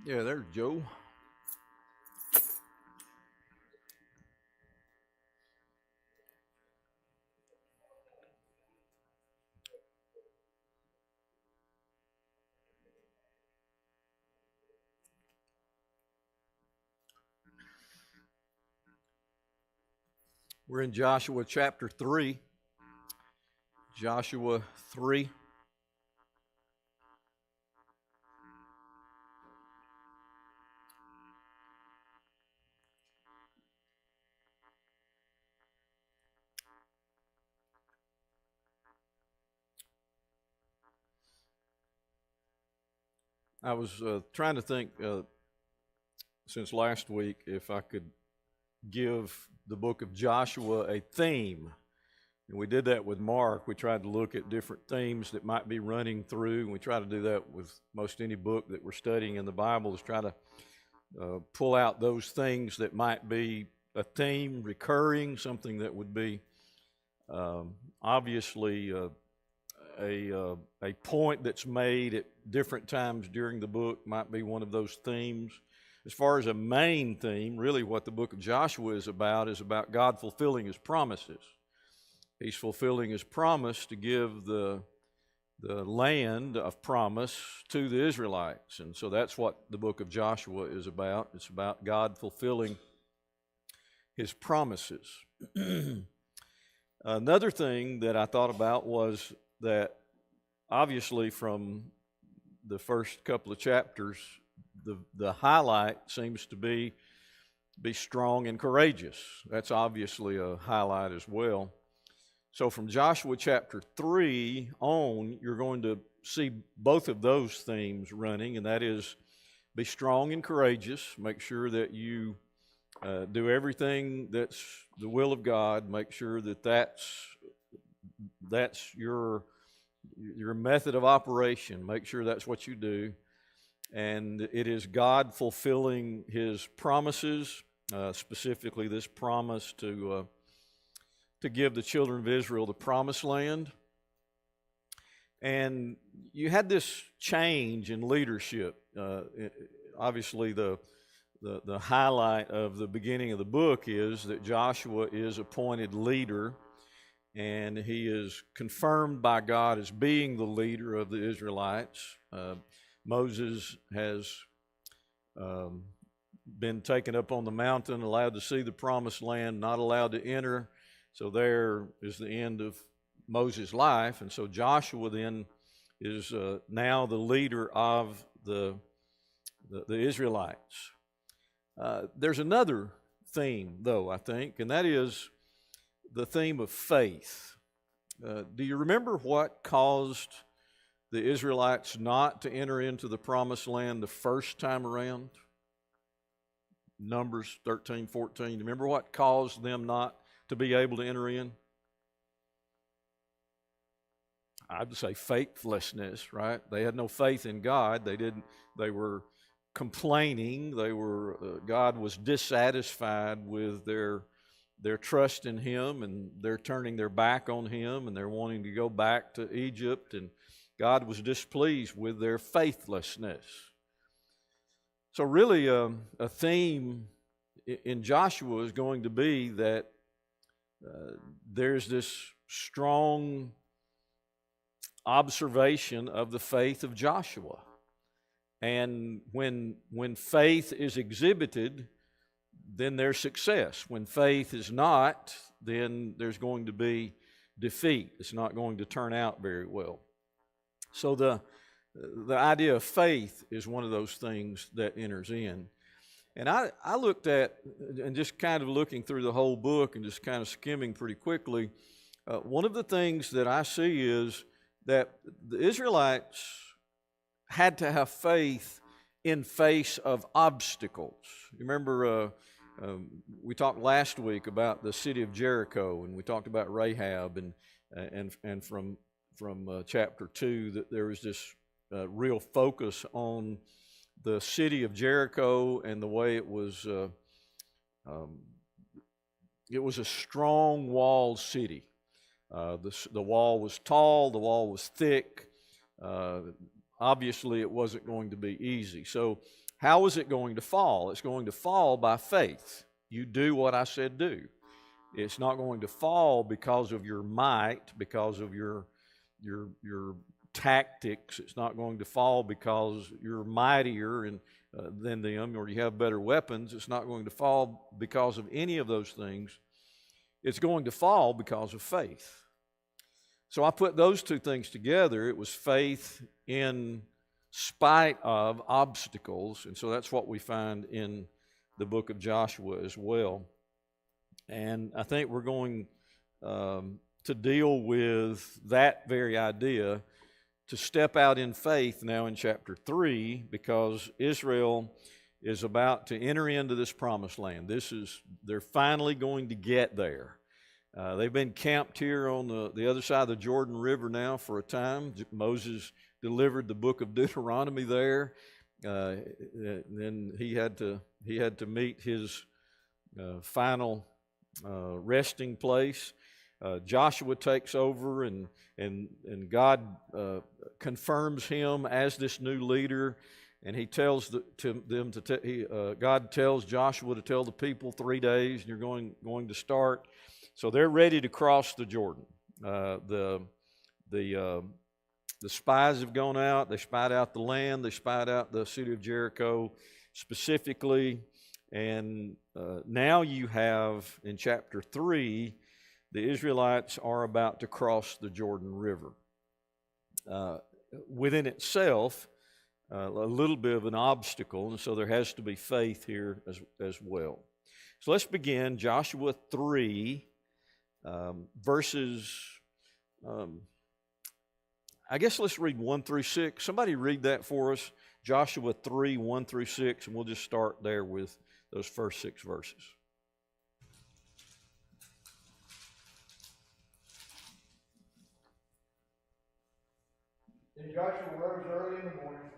Yeah, there's Joe. We're in Joshua chapter 3. Joshua 3. I was trying to think since last week if I could give the book of Joshua a theme. And we did that with Mark. We tried to look at different themes that might be running through, and we try to do that with most any book that we're studying in the Bible, is try to pull out those things that might be a theme, recurring, something that would be obviously a point that's made at different times during the book might be one of those themes. As far as a main theme, really what the book of Joshua is about God fulfilling his promises. He's fulfilling his promise to give the land of promise to the Israelites. And so that's what the book of Joshua is about. It's about God fulfilling his promises. Another thing that I thought about was that obviously from the first couple of chapters, the highlight seems to be strong and courageous. That's obviously a highlight as well. So from Joshua chapter 3 on, you're going to see both of those themes running, and that is be strong and courageous. Make sure that you do everything that's the will of God. Make sure that that's your method of operation. Make sure that's what you do. And it is God fulfilling his promises, specifically this promise to give the children of Israel the promised land. And you had this change in leadership. Obviously, the highlight of the beginning of the book is that Joshua is appointed leader, and he is confirmed by God as being the leader of the Israelites. Moses has been taken up on the mountain, allowed to see the promised land, not allowed to enter. So there is the end of Moses' life. And so Joshua then is now the leader of the Israelites. There's another theme, though, I think, and that is the theme of faith. Do you remember what caused the Israelites not to enter into the promised land the first time around? Numbers 13, 14. Remember what caused them not to be able to enter in? I'd say faithlessness, right? They had no faith in God. They were complaining. God was dissatisfied with their trust in him, and they're turning their back on him, and they're wanting to go back to Egypt, and God was displeased with their faithlessness. So really a theme in Joshua is going to be that there's this strong observation of the faith of Joshua. And when faith is exhibited, then there's success. When faith is not, then there's going to be defeat. It's not going to turn out very well. So the idea of faith is one of those things that enters in. And I looked at, and just kind of looking through the whole book and just kind of skimming pretty quickly, one of the things that I see is that the Israelites had to have faith in face of obstacles. You remember we talked last week about the city of Jericho, and we talked about Rahab, and from chapter 2 that there was this real focus on the city of Jericho and the way it was a strong walled city. The wall was tall, the wall was thick. Obviously, it wasn't going to be easy. So how is it going to fall? It's going to fall by faith. You do what I said do. It's not going to fall because of your might, because of your tactics. It's not going to fall because you're mightier than them, or you have better weapons. It's not going to fall because of any of those things. It's going to fall because of faith. So I put those two things together. It was faith in spite of obstacles, and so that's what we find in the book of Joshua as well. And I think we're going to deal with that very idea, to step out in faith now in chapter 3, because Israel is about to enter into this promised land. They're finally going to get there. They've been camped here on the other side of the Jordan River now for a time. Moses delivered the book of Deuteronomy there. Then he had to meet his final resting place. Joshua takes over, and God confirms him as this new leader, and he tells God tells Joshua to tell the people 3 days, and you're going to start. So they're ready to cross the Jordan. The spies have gone out. They spied out the land. They spied out the city of Jericho specifically. And now you have, in chapter 3, the Israelites are about to cross the Jordan River. Within itself, a little bit of an obstacle, and so there has to be faith here as well. So let's begin Joshua 3, verses, I guess let's read 1 through 6. Somebody read that for us, Joshua 3, 1 through 6, and we'll just start there with those first 6 verses. Then Joshua rose early in the morning,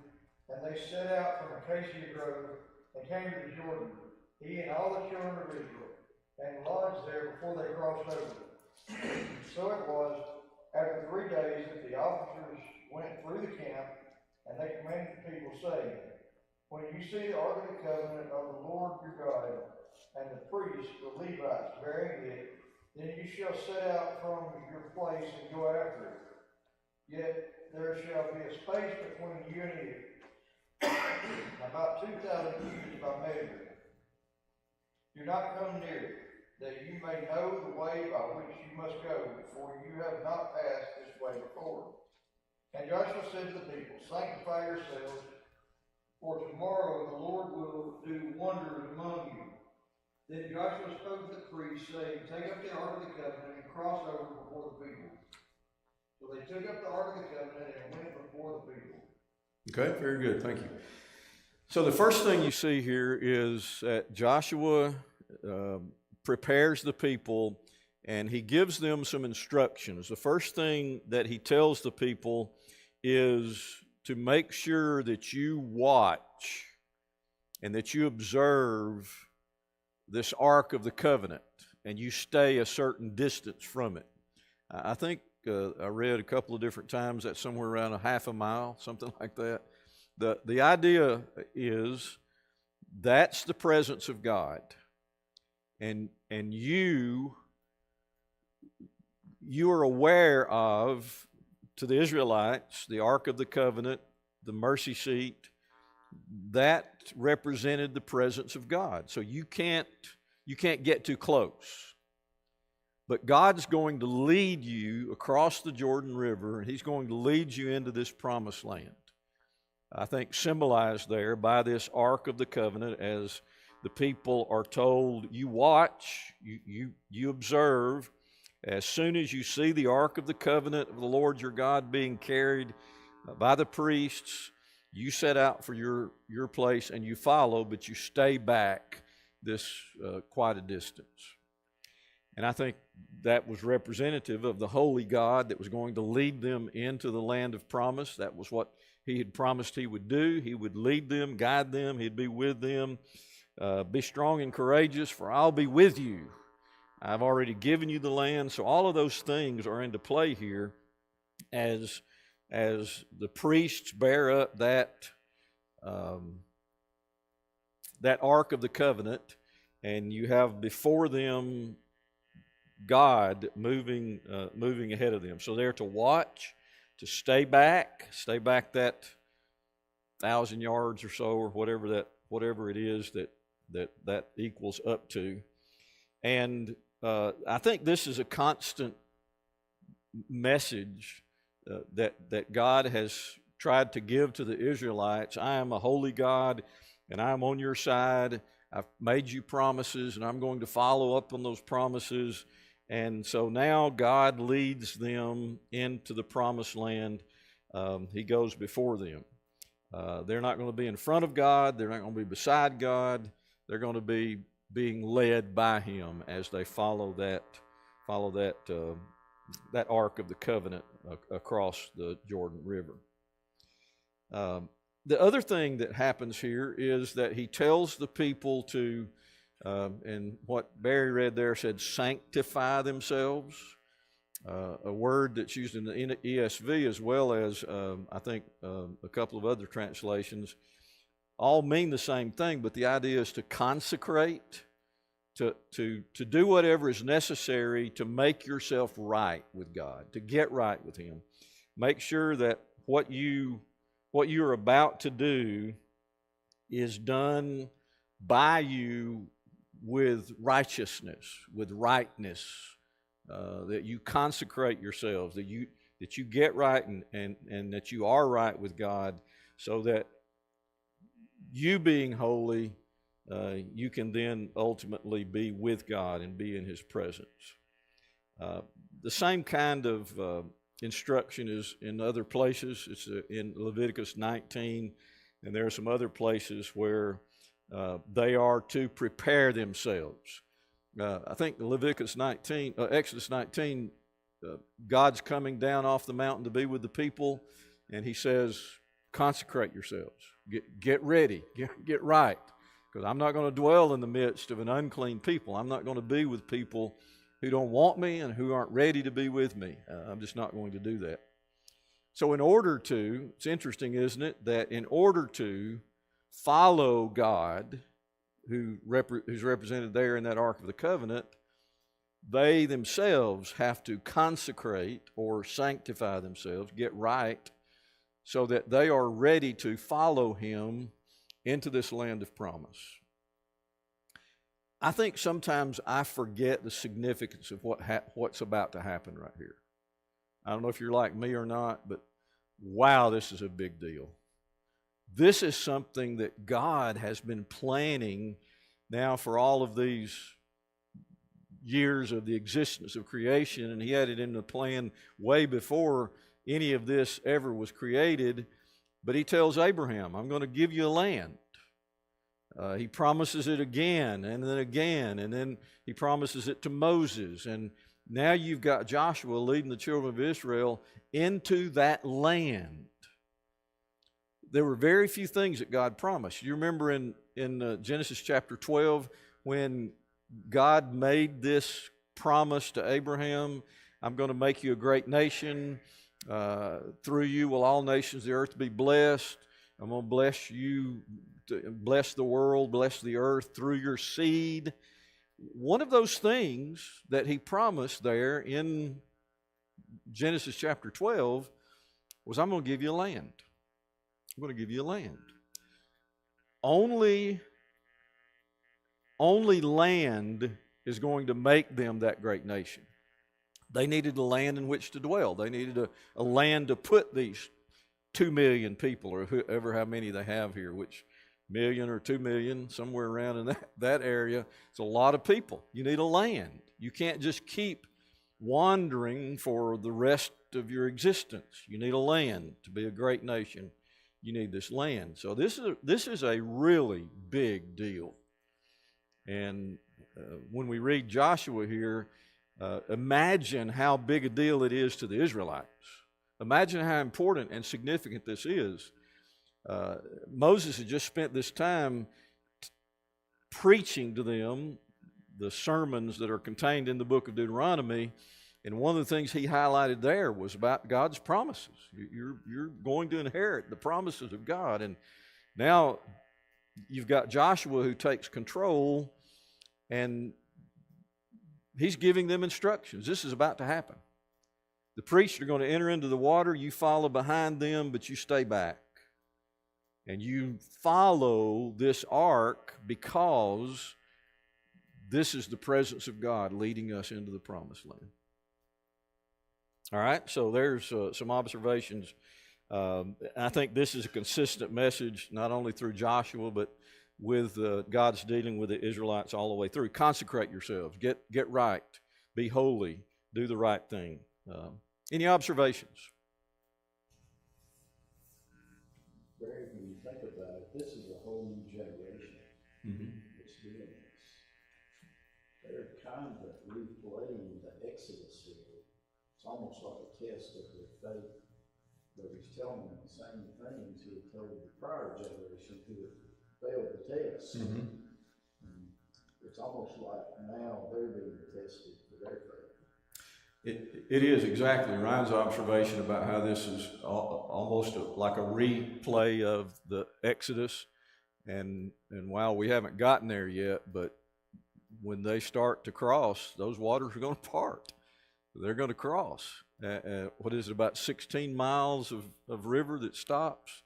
and they set out from Acacia Grove and came to the Jordan, he and all the children of Israel, and lodged there before they crossed over. So it was, after 3 days, that the officers went through the camp, and they commanded the people, saying, when you see the ark of the covenant of the Lord your God, and the priests, the Levites, bearing it, then you shall set out from your place and go after it. Yet there shall be a space between you and it, about 2,000 cubits by measure. Do not come near it, that you may know the way by which you must go, for you have not passed this way before. And Joshua said to the people, sanctify yourselves, for tomorrow the Lord will do wonders among you. Then Joshua spoke to the priests, saying, take up the ark of the covenant and cross over before the people. So they took up the ark of the covenant and went before the people. Okay, very good. Thank you. So the first thing you see here is that Joshua prepares the people, and he gives them some instructions. The first thing that he tells the people is to make sure that you watch and that you observe this Ark of the Covenant, and you stay a certain distance from it. I think I read a couple of different times that's somewhere around a half a mile, something like that. The idea is that's the presence of God, and you are aware of, to the Israelites, the Ark of the Covenant, the mercy seat, that represented the presence of God. So you can't get too close. But God's going to lead you across the Jordan River, and He's going to lead you into this promised land. I think symbolized there by this Ark of the Covenant, as the people are told, you watch, you observe. As soon as you see the Ark of the Covenant of the Lord your God being carried by the priests, you set out for your place and you follow, but you stay back this quite a distance. And I think that was representative of the holy God that was going to lead them into the land of promise. That was what He had promised He would do. He would lead them, guide them, He'd be with them. Be strong and courageous, for I'll be with you. I've already given you the land. So all of those things are into play here as the priests bear up that that Ark of the Covenant, and you have before them God moving ahead of them. So they're to watch, to stay back that 1,000 yards or so, or whatever it is that equals up to. And I think this is a constant message that God has tried to give to the Israelites. I am a holy God, and I am on your side. I've made you promises, and I'm going to follow up on those promises. And so now God leads them into the promised land. He goes before them. They're not going to be in front of God. They're not going to be beside God. They're going to be being led by Him as they follow that Ark of the Covenant across the Jordan River. The other thing that happens here is that He tells the people to, and what Barry read there said, sanctify themselves. A word that's used in the ESV as well as I think a couple of other translations all mean the same thing, but the idea is to consecrate, to do whatever is necessary to make yourself right with God, to get right with Him. Make sure that what you're about to do is done by you with righteousness, with rightness, that you consecrate yourselves, that you get right and that you are right with God, so that you being holy, you can then ultimately be with God and be in His presence. The same kind of instruction is in other places. It's in Leviticus 19, and there are some other places where they are to prepare themselves. I think Exodus 19, God's coming down off the mountain to be with the people, and He says, consecrate yourselves, get ready, get right, because I'm not going to dwell in the midst of an unclean people. I'm not going to be with people who don't want me and who aren't ready to be with me. I'm just not going to do that. So it's interesting, isn't it, that in order to follow God, who's represented there in that Ark of the Covenant, they themselves have to consecrate or sanctify themselves, get right, so that they are ready to follow Him into this land of promise. I think sometimes I forget the significance of what's about to happen right here. I don't know if you're like me or not, but wow, this is a big deal. This is something that God has been planning now for all of these years of the existence of creation, and He had it in the plan way before any of this ever was created. But He tells Abraham, I'm going to give you a land. He promises it again, and then He promises it to Moses, and now you've got Joshua leading the children of Israel into that land. There were very few things that God promised. You remember in Genesis chapter 12 when God made this promise to Abraham, I'm going to make you a great nation. Through you will all nations of the earth be blessed. I'm going to bless you, bless the world, bless the earth through your seed. One of those things that He promised there in Genesis chapter 12 was, I'm going to give you a land. I'm going to give you a land. Only land is going to make them that great nation. They needed a land in which to dwell. They needed a land to put these 2 million people, or whoever, how many they have here, which million or 2 million, somewhere around in that area. It's a lot of people. You need a land. You can't just keep wandering for the rest of your existence. You need a land to be a great nation. You need this land. So this is a really big deal. And when we read Joshua here, imagine how big a deal it is to the Israelites. Imagine how important and significant this is. Moses had just spent this time preaching to them the sermons that are contained in the book of Deuteronomy, and one of the things he highlighted there was about God's promises. You're going to inherit the promises of God. And now you've got Joshua who takes control, and he's giving them instructions. This is about to happen. The priests are going to enter into the water. You follow behind them, but you stay back. And you follow this ark because this is the presence of God leading us into the promised land. All right, so there's some observations. I think this is a consistent message, not only through Joshua, but with God's dealing with the Israelites all the way through. Consecrate yourselves, get right, be holy, do the right thing. Any observations? Barry, when you think about it, this is a whole new generation that's doing this. They're kind of replaying the Exodus here. It's almost like a test of their faith, but he's telling them the same things he had told the prior generation who had failed the test. It's almost like now they're being tested for their faith. It is exactly Ryan's observation about how this is almost like a replay of the Exodus, and while we haven't gotten there yet, but when they start to cross, those waters are going to part. They're going to cross. What is it, about 16 miles of river that stops?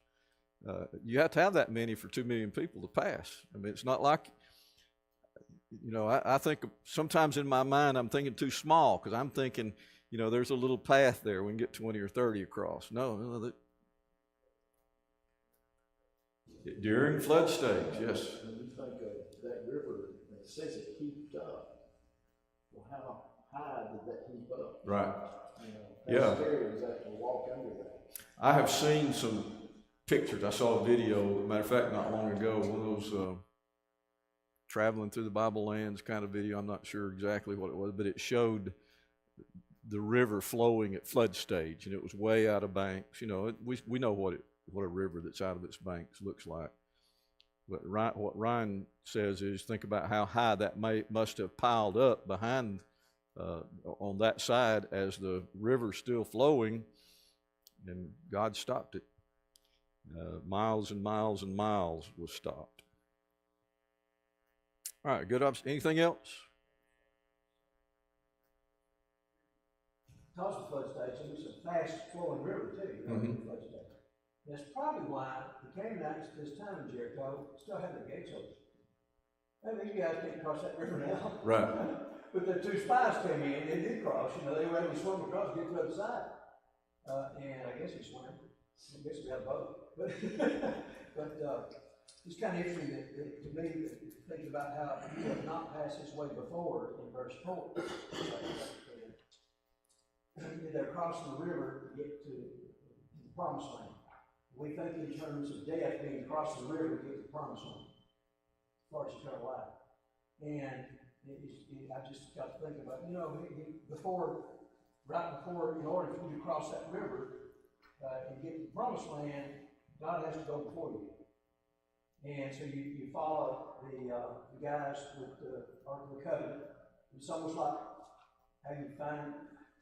You have to have that many for 2 million people to pass. I mean, it's not like, I think sometimes in my mind I'm thinking too small, because I'm thinking, there's a little path there, we can get 20 or 30 across. No, during flood stage, yes. When you think of that river, it says it heaped up. Well, how high did that heap up? Right. How scary is that to walk under that? I have seen some pictures. I saw a video, matter of fact, not long ago, one of those traveling through the Bible lands kind of video. I'm not sure exactly what it was, but it showed the river flowing at flood stage, and it was way out of banks. We know what a river that's out of its banks looks like. But what Ryan says is, think about how high that must have piled up behind on that side as the river's still flowing, and God stopped it. Miles and miles and miles was stopped. All right, good. Anything else? Because of flood stage, it was a fast-flowing river too. Flood stage. That's probably why the Canaanites this time in Jericho still have their gates open. Hey, these guys can't cross that river now. Right. But the 2 spies came in and did cross. They were able to swim across and get to the other side. And I guess he swam. I guess we had a boat. But it's kind of interesting to me, thinking about how you have not passed this way before in verse 4. They're crossing the river to get to the promised land. We think in terms of death, being crossing the river to get to the promised land, as far as eternal life. And I just got to think about, in order for you to cross that river and get to the promised land, God has to go before you. And so you follow the guys with the Ark of the Covenant. It's almost like how you find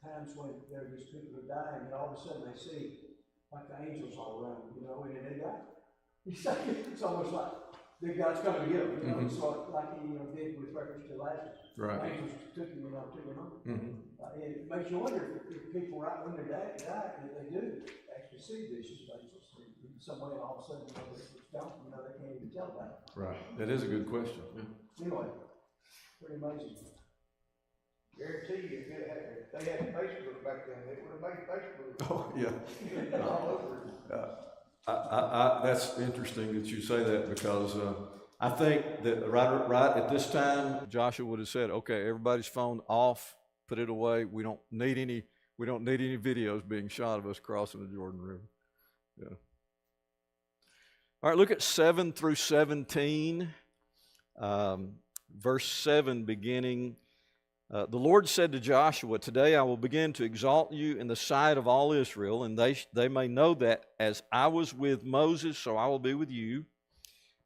times when there are these people who are dying, and all of a sudden they see like the angels all around, and then they die. It's almost like God's coming to get them. It's like he did with reference to Lazarus. Right. Angels took him home. And it makes you wonder if people right when they die, if they do actually see visions of angels in some way, and all of a sudden they can't even tell about it. Right. That is a good question. Anyway, pretty amazing. Guarantee you, if they had Facebook back then, they would have made Facebook. Oh, yeah. All over. That's interesting that you say that, because I think that right at this time, Joshua would have said, "Okay, everybody's phone off, put it away. We don't need any videos being shot of us crossing the Jordan River." Yeah. All right, look at 7 through 17, verse 7 beginning. The Lord said to Joshua, "Today I will begin to exalt you in the sight of all Israel, and they may know that as I was with Moses, so I will be with you.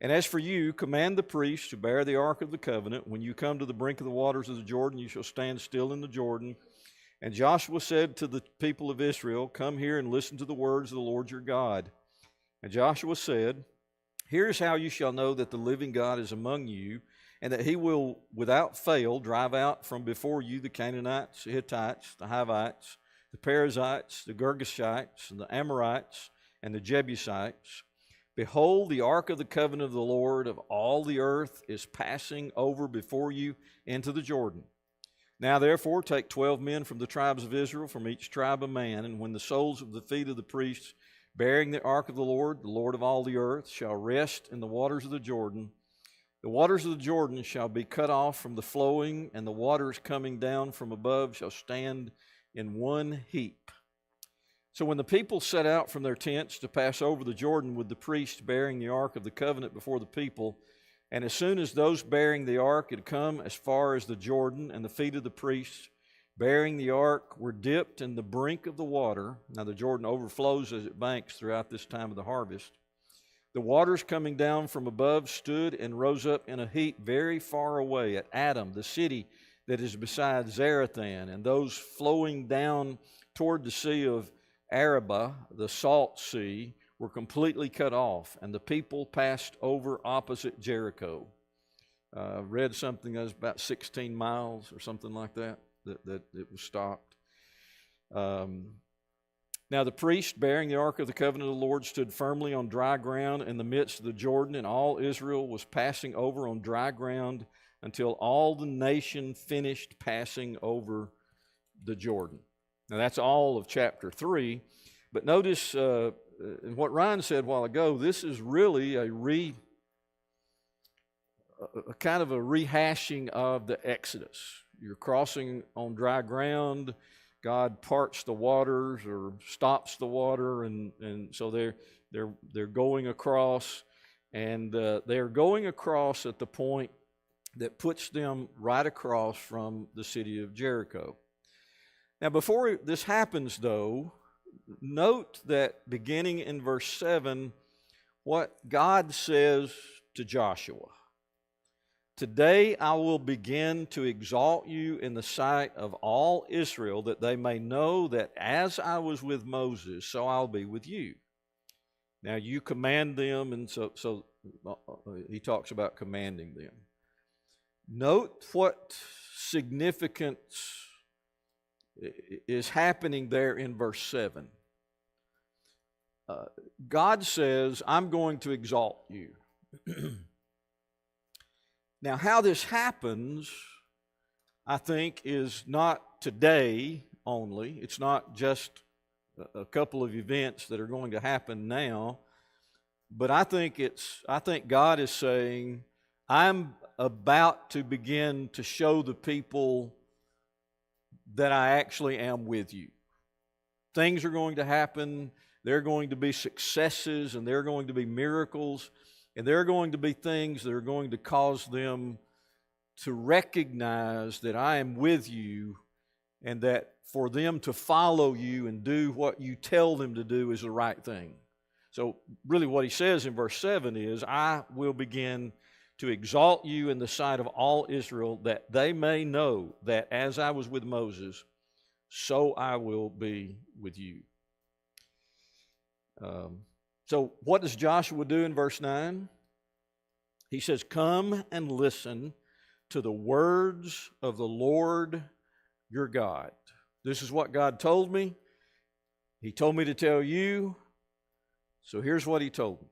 And as for you, command the priests to bear the ark of the covenant. When you come to the brink of the waters of the Jordan, you shall stand still in the Jordan." And Joshua said to the people of Israel, "Come here and listen to the words of the Lord your God." And Joshua said, Here's how you shall know that the living God is among you, and that he will without fail drive out from before you the Canaanites, the Hittites, the Hivites, the Perizzites, the Girgashites, and the Amorites, and the Jebusites. Behold, the ark of the covenant of the Lord of all the earth is passing over before you into the Jordan. Now therefore take 12 men from the tribes of Israel, from each tribe a man, and when the soles of the feet of the priests bearing the ark of the Lord of all the earth, shall rest in the waters of the Jordan, the waters of the Jordan shall be cut off from the flowing, and the waters coming down from above shall stand in one heap. So when the people set out from their tents to pass over the Jordan with the priest bearing the ark of the covenant before the people, and as soon as those bearing the ark had come as far as the Jordan, and the feet of the priests bearing the ark were dipped in the brink of the water, now the Jordan overflows as it banks throughout this time of the harvest, the waters coming down from above stood and rose up in a heap very far away at Adam, the city that is beside Zarethan, and those flowing down toward the sea of Arabah, the salt sea, were completely cut off, and the people passed over opposite Jericho. Read something that was about 16 miles or something like that it was stopped. Now the priest bearing the ark of the covenant of the Lord stood firmly on dry ground in the midst of the Jordan, and all Israel was passing over on dry ground until all the nation finished passing over the Jordan. Now that's all of chapter 3, but notice what Ryan said a while ago, this is really a kind of a rehashing of the Exodus. You're crossing on dry ground. God parts the waters or stops the water, and so they're going across, and they're going across at the point that puts them right across from the city of Jericho. Now, before this happens, though, note that beginning in verse 7, what God says to Joshua. Today I will begin to exalt you in the sight of all Israel, that they may know that as I was with Moses, so I'll be with you. Now you command them, and so he talks about commanding them. Note what significance is happening there in verse 7. God says, I'm going to exalt you. Now, how this happens, I think, is not today only. It's not just a couple of events that are going to happen now, but I think God is saying, I'm about to begin to show the people that I actually am with you. Things are going to happen. There are going to be successes, and there are going to be miracles. And there are going to be things that are going to cause them to recognize that I am with you, and that for them to follow you and do what you tell them to do is the right thing. So really what he says in verse 7 is, I will begin to exalt you in the sight of all Israel, that they may know that as I was with Moses, so I will be with you. So what does Joshua do in verse 9? He says, come and listen to the words of the Lord your God. This is what God told me. He told me to tell you. So here's what he told me.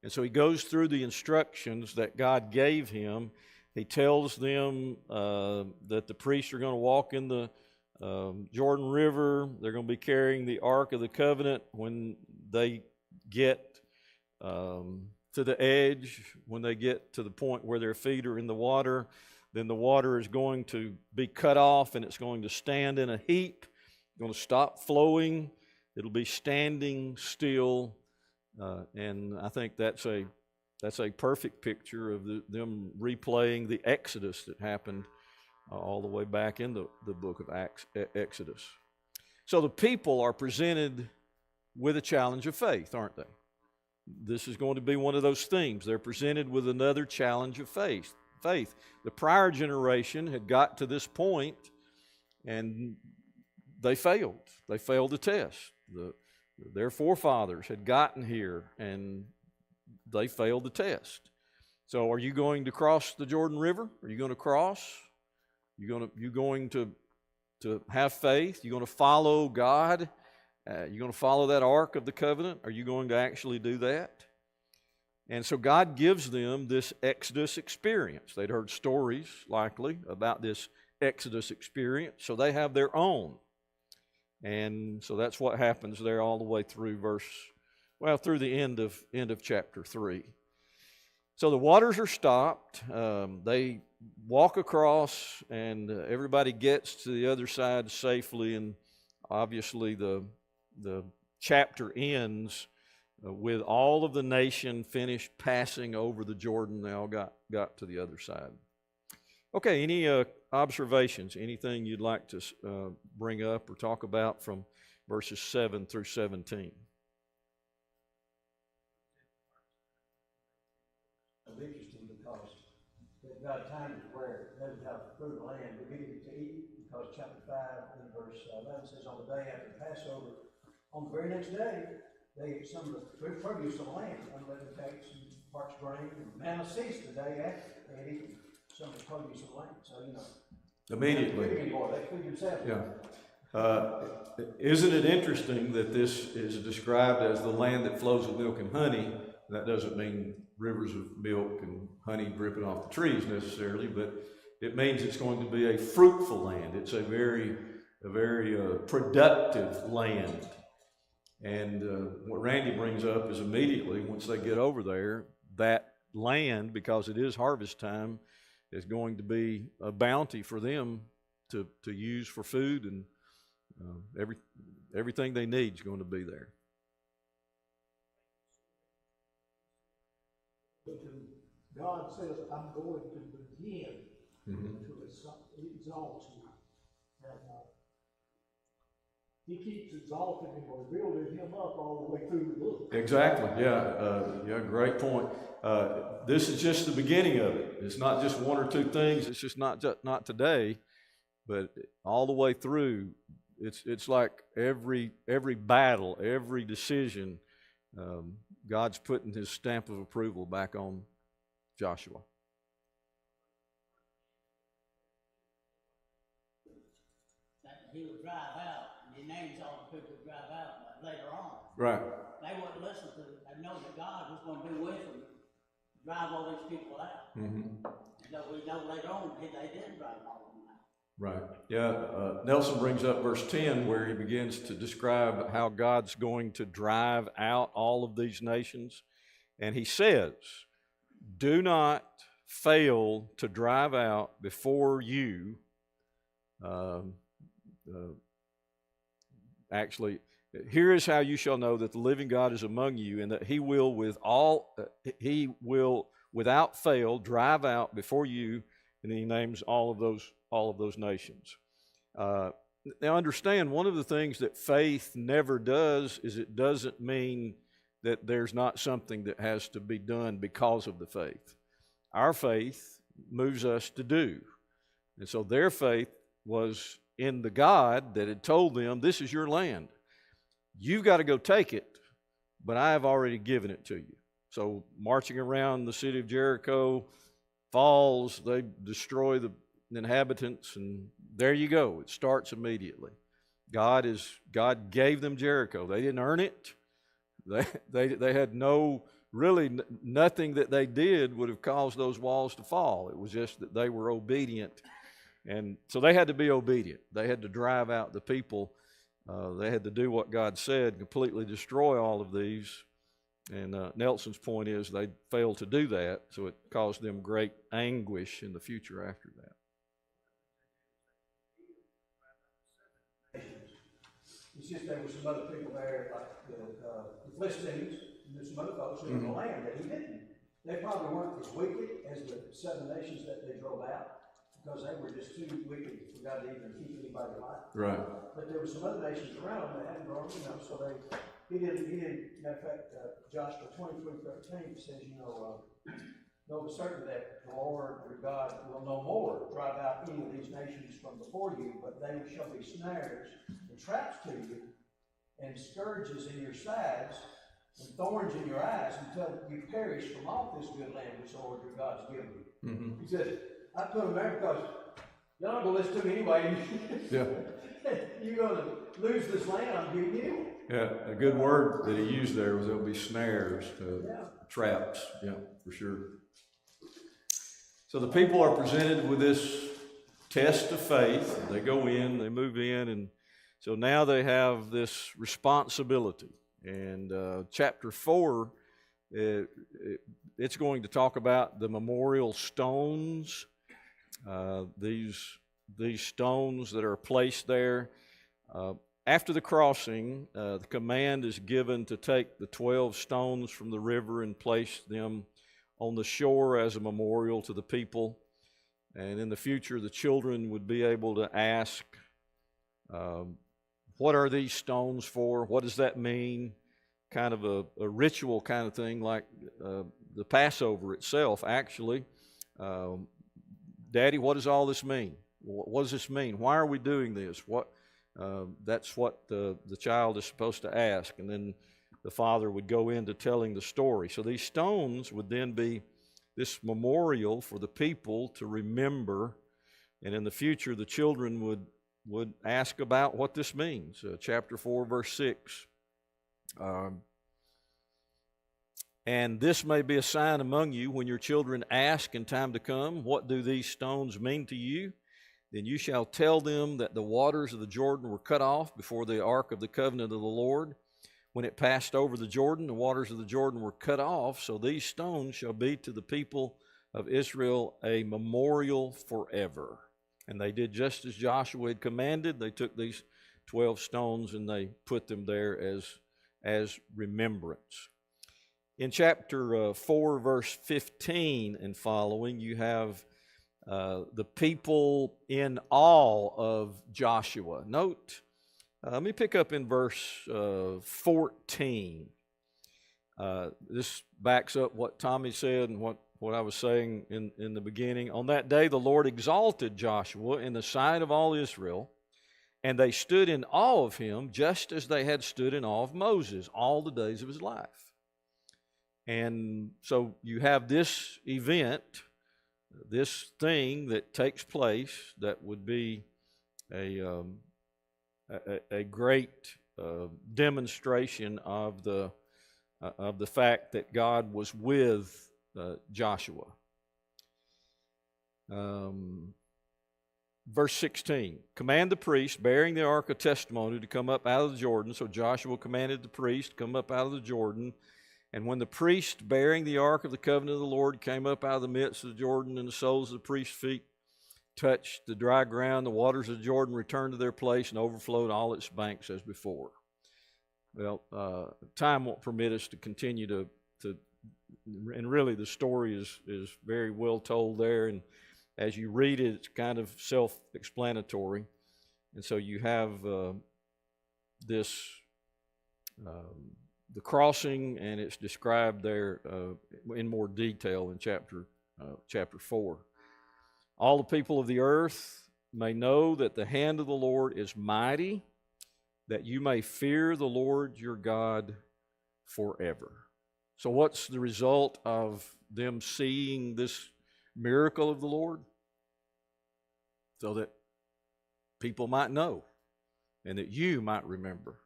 And so he goes through the instructions that God gave him. He tells them that the priests are going to walk in the Jordan River. They're going to be carrying the Ark of the Covenant when they get to the edge, when they get to the point where their feet are in the water. Then the water is going to be cut off, and it's going to stand in a heap. It's going to stop flowing. It'll be standing still. And I think that's a perfect picture of them replaying the Exodus that happened all the way back in the book of Exodus. So the people are presented with a challenge of faith, aren't they? This is going to be one of those themes. They're presented with another challenge of faith. The prior generation had got to this point, and they failed. They failed the test. Their forefathers had gotten here, and they failed the test. So are you going to cross the Jordan River? Are you going to cross? You going to have faith? You going to follow God? You going to follow that Ark of the Covenant? Are you going to actually do that? And so God gives them this Exodus experience. They'd heard stories, likely, about this Exodus experience, so they have their own. And so that's what happens there all the way through through the end of chapter 3. So the waters are stopped. They walk across, and everybody gets to the other side safely. And obviously, the chapter ends with all of the nation finished passing over the Jordan. They all got to the other side. Okay, any observations? Anything you'd like to bring up or talk about from verses 7 through 17? It's interesting because they've got a time where they would have fruit of the land beginning to eat, because chapter 5 and verse 11 says, on the day after the Passover, on the very next day, they ate some of the produce of the land, unleavened cakes and parched grain, and manna ceased the day after. They had eaten some of the produce of the land. So, Immediately. They feed themselves. Yeah. Isn't it interesting that this is described as the land that flows with milk and honey? That doesn't mean rivers of milk and honey dripping off the trees necessarily, but it means it's going to be a fruitful land. It's a very productive land. And what Randy brings up is immediately, once they get over there, that land, because it is harvest time, is going to be a bounty for them to use for food, and everything they need is going to be there. But God says, I'm going to begin to exalt you. And He keeps exalting him or building him up all the way through the book. Exactly. Yeah. Great point. This is just the beginning of it. It's not just one or two things. It's just not today, but all the way through. It's like every battle, every decision, God's putting His stamp of approval back on Joshua. He would drive out, and he names all the people who drive out later on. Right. They wouldn't listen to it. They know that God was going to be with them, drive all these people out. Mm-hmm. So we know later on they didn't drive all of them out. Right. Yeah. Nelson brings up verse 10 where he begins to describe how God's going to drive out all of these nations. And he says, do not fail to drive out before you. Actually, here is how you shall know that the living God is among you, and that He will without fail drive out before you. And He names all of those nations. Now, understand, one of the things that faith never does is it doesn't mean that there's not something that has to be done because of the faith. Our faith moves us to do, and so their faith was in the God that had told them, this is your land. You've got to go take it, but I have already given it to you. So marching around the city of Jericho falls, they destroy the inhabitants, and there you go. It starts immediately. God gave them Jericho. They didn't earn it. They had nothing that they did would have caused those walls to fall. It was just that they were obedient. And so they had to be obedient. They had to drive out the people. They had to do what God said, completely destroy all of these. And Nelson's point is they failed to do that, so it caused them great anguish in the future after that. It's just there were some other people there, like the Philistines, and there's some other folks in the land that He didn't. They probably weren't as wicked as the 7 nations that they drove out, because they were just too wicked for God to even keep anybody alive. Right. But there were some other nations around them that hadn't grown, so he didn't, matter of fact, Joshua 20:13 says, know for certain that the Lord your God will no more drive out any of these nations from before you, but they shall be snares and traps to you, and scourges in your sides, and thorns in your eyes until you perish from off this good land which the Lord your God has given you. Mhm. He said, I put them there because y'all not gonna listen to me anyway. Yeah. You're gonna lose this land I'm giving you. Yeah, a good word that he used there was there'll be snares, Yeah. traps, yeah, for sure. So the people are presented with this test of faith. They go in, they move in, and so now they have this responsibility. And chapter 4, it's going to talk about the memorial stones, these stones that are placed there. After the crossing, the command is given to take the 12 stones from the river and place them on the shore as a memorial to the people. And in the future, the children would be able to ask, what are these stones for? What does that mean? Kind of a ritual kind of thing, like the Passover itself, actually. Daddy, what does all this mean? What does this mean? Why are we doing this? That's what the child is supposed to ask, and then the father would go into telling the story. So these stones would then be this memorial for the people to remember, and in the future the children would ask about what this means. Chapter 4, verse 6. And this may be a sign among you when your children ask in time to come, what do these stones mean to you? Then you shall tell them that the waters of the Jordan were cut off before the ark of the covenant of the Lord. When it passed over the Jordan, the waters of the Jordan were cut off. So these stones shall be to the people of Israel a memorial forever. And they did just as Joshua had commanded. They took these 12 stones and they put them there as remembrance. In chapter 4, verse 15 and following, you have the people in awe of Joshua. Note, let me pick up in verse 14. This backs up what Tommy said and what I was saying in the beginning. On that day, the Lord exalted Joshua in the sight of all Israel, and they stood in awe of him just as they had stood in awe of Moses all the days of his life. And so you have this event, this thing that takes place that would be a great demonstration of the fact that God was with Joshua. Verse 16, command the priest bearing the ark of testimony to come up out of the Jordan. So Joshua commanded the priest to come up out of the Jordan. And when the priest bearing the ark of the covenant of the Lord came up out of the midst of the Jordan, and the soles of the priest's feet touched the dry ground, the waters of Jordan returned to their place and overflowed all its banks as before. Well, time won't permit us to continue to and really the story is very well told there, and as you read it, it's kind of self-explanatory. And so you have this the crossing, and it's described there in more detail in chapter 4. All the people of the earth may know that the hand of the Lord is mighty, that you may fear the Lord your God forever. So what's the result of them seeing this miracle of the Lord? So that people might know and that you might remember.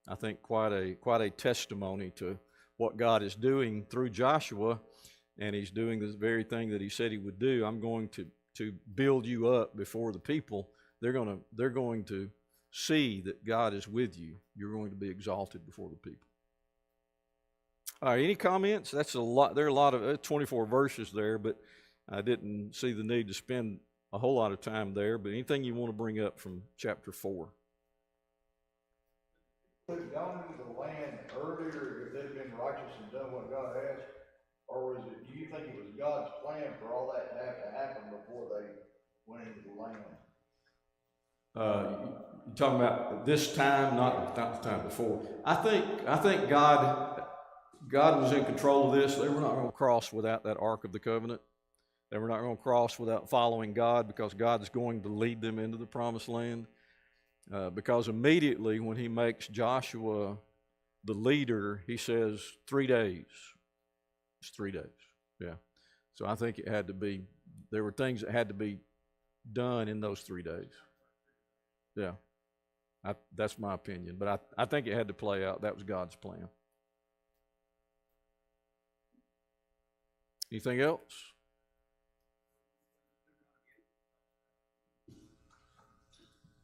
I think quite a testimony to what God is doing through Joshua, and he's doing this very thing that he said he would do. I'm going to build you up before the people. They're going to see that God is with you. You're going to be exalted before the people. All right, any comments? That's a lot. There are a lot of 24 verses there, but I didn't see the need to spend a whole lot of time there. But anything you want to bring up from chapter 4? Could have gone into the land earlier if they'd been righteous and done what God asked? Or do you think it was God's plan for all that to have to happen before they went into the land? You're talking about this time, not the time before. I think God was in control of this. They were not going to cross without that Ark of the Covenant. They were not going to cross without following God, because God is going to lead them into the Promised Land. Because immediately when he makes Joshua the leader, he says 3 days. It's 3 days, yeah. So I think there were things that had to be done in those 3 days. Yeah, that's my opinion, but I think it had to play out. That was God's plan. Anything else?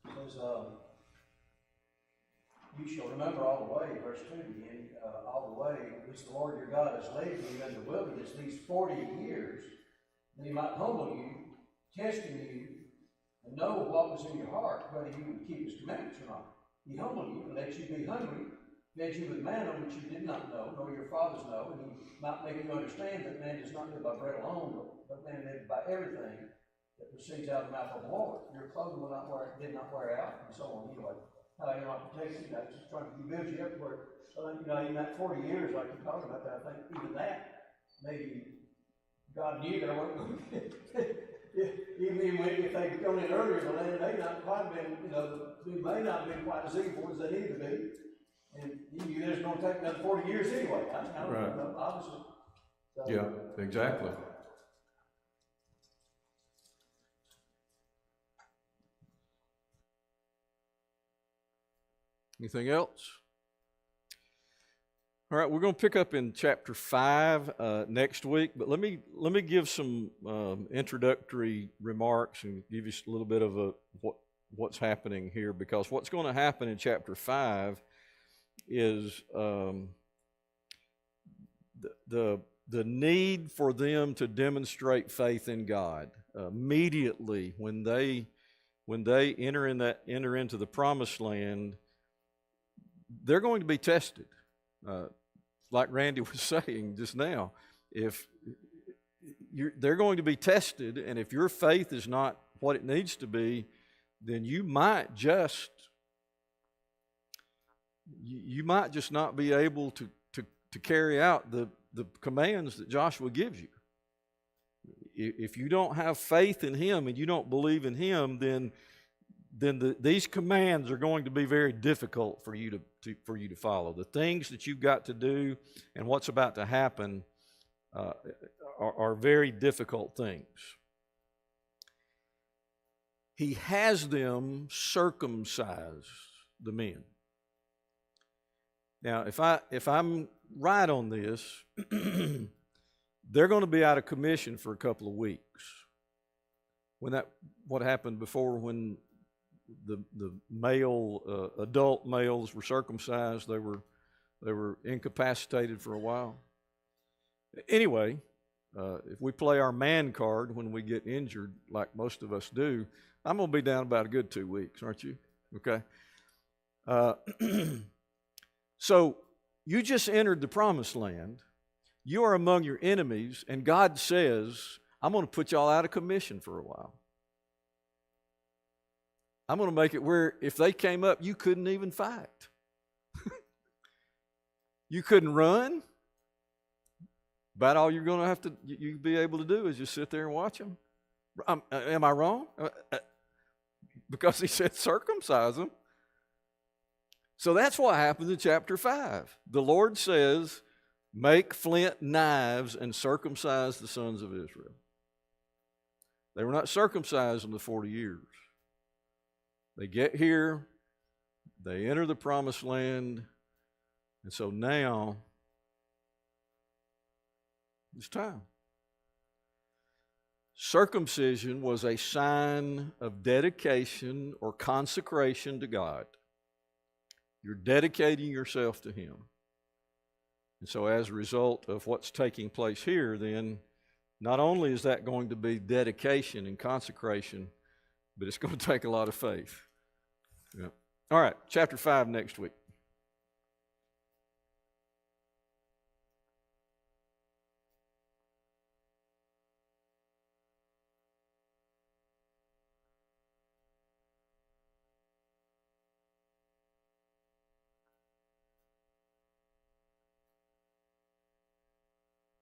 Says, you shall remember all the way, verse 2 again, all the way which the Lord your God has led you in the wilderness these 40 years, that he might humble you, testing you, and know what was in your heart, whether you would keep his commandments or not. He humbled you and let you be hungry, fed you with manna which you did not know, nor your fathers know, and he might make you understand that man does not live by bread alone, but man lives by everything that proceeds out of the mouth of the Lord. Your clothing did not wear out, and so on. Anyway, you're not protected. I was just trying to build you up where, in that 40 years, like you're talking about that, I think even that, maybe God knew there weren't going to be, even if they'd gone in earlier, the land may not quite have been, they may not have been quite as evil as they need to be. And he knew there's going to take another 40 years anyway. I don't Right. know, obviously. So, Yeah, exactly. Anything else? All right, we're going to pick up in chapter 5 next week, but let me give some introductory remarks and give you a little bit of what's happening here, because what's going to happen in chapter 5 is the need for them to demonstrate faith in God immediately when they enter into the promised land. They're going to be tested. Like Randy was saying just now, they're going to be tested, and if your faith is not what it needs to be, then you might just not be able to carry out the commands that Joshua gives you. If you don't have faith in him and you don't believe in him, then these commands are going to be very difficult for you to follow. The things that you've got to do and what's about to happen are very difficult things. He has them circumcise the men. Now, if I'm right on this, they're going to be out of commission for a couple of weeks. What happened before when the adult males were circumcised, they were incapacitated for a while. Anyway, if we play our man card when we get injured, like most of us do, I'm going to be down about a good 2 weeks, aren't you? Okay. So you just entered the promised land. You are among your enemies, and God says, I'm going to put y'all out of commission for a while. I'm going to make it where if they came up, you couldn't even fight. You couldn't run. About all you're going to have to you be able to do is just sit there and watch them. Am I wrong? Because he said circumcise them. So that's what happens in chapter 5. The Lord says, make flint knives and circumcise the sons of Israel. They were not circumcised in the 40 years. They get here, they enter the promised land, and so now it's time. Circumcision was a sign of dedication or consecration to God. You're dedicating yourself to Him. And so as a result of what's taking place here, then, not only is that going to be dedication and consecration, but it's going to take a lot of faith. Yeah. All right, chapter 5 next week.